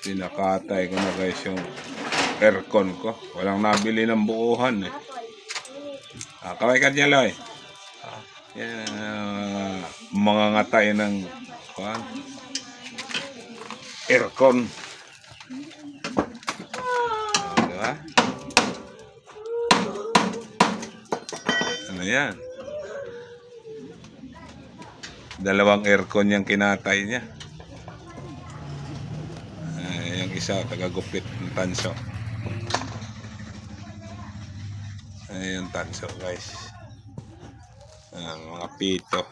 Pinakatay ko na guys yung aircon ko. Walang nabili ng buuhan eh. Kaway ka dyan, Loy. Yan, mga ngatay ng aircon. Diba? Ano yan? Dalawang aircon yung kinatay niya. Yung isa, tagagupit ng tanso. Yung tanso guys. Mga pito.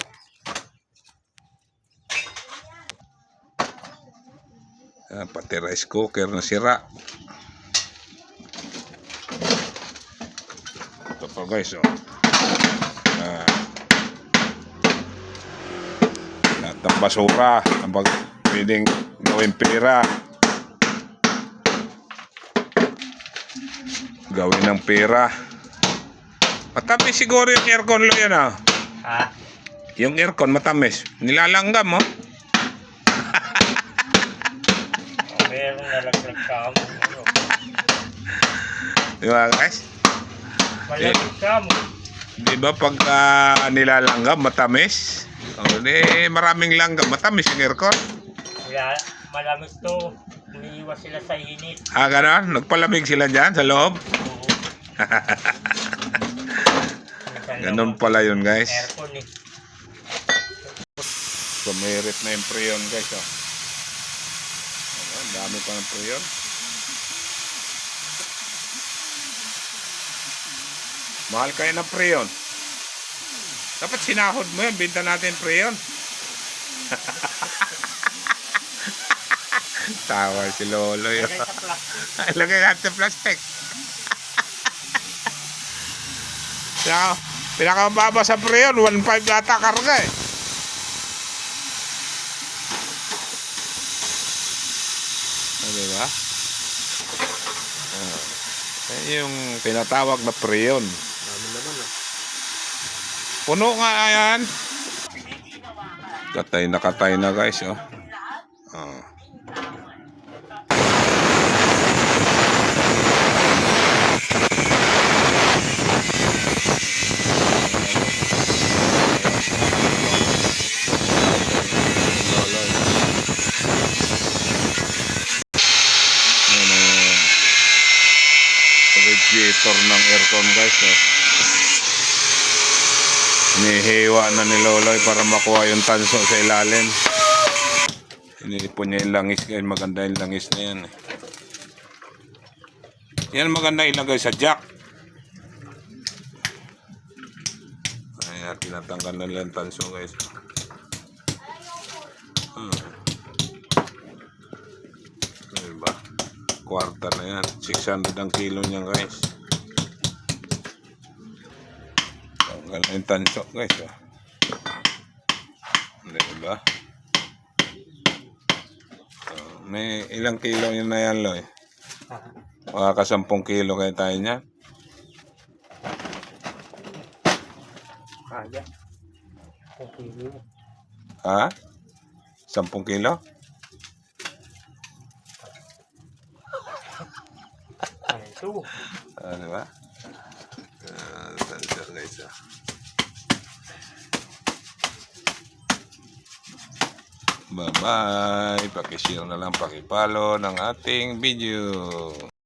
Pati rice cooker na sira. Ito pa guys, oh. Lahat ng basura ang pwedeng gawin pera, gawin ng pera. Matamis siguro yung aircon lo yan, ah. Ha? Yung aircon matamis. Nilalanggam mo. Meron nalaglag ka mo. Diba guys? Malaglag ka mo. Diba pag nilalanggam matamis? Di maraming langgam. Matamis yung aircon. Kaya malamig to. Umiiwas sila sa init. Ganon? Nagpalamig sila dyan sa loob? Oo. Ganon pala yun guys. Aircon eh. Sumirit na yung preyon guys, oh. Ang dami pa ng preyon. Mahal kayo ng preyon. Dapat sinahod mo yan. Binta natin preyon. Tawa si Lolo yun. Lagay natin sa plastic. Pinakamababa sa preyon, 1.5 yata karga eh. Diba? Yung tinatawag na preyon. Puno nga yan. Katay na guys, oh. Radiator ng aircon guys, oh. Hinihiwa na ni Loloy para makuha yung tanso sa ilalim. Hinilipon niya yung langis guys. Maganda yung langis na yan eh. Yan maganda ilagay sa jack. Ayan, tinatanggal na lang tanso guys. Diba? Kwarta na yan. 600 ang kilo niya guys. Tanggal na yung tanso guys, oh. Diba? May ilang kilo yun na yan, Loy? Makaka 10 kilo kayo tayo niya. Kaya. 10 kilo. Ha? 10 kilo? Ano ito? Diba? Tanso guys, oh. Bye-bye. Pakishare na lang, pakipalo ng ating video.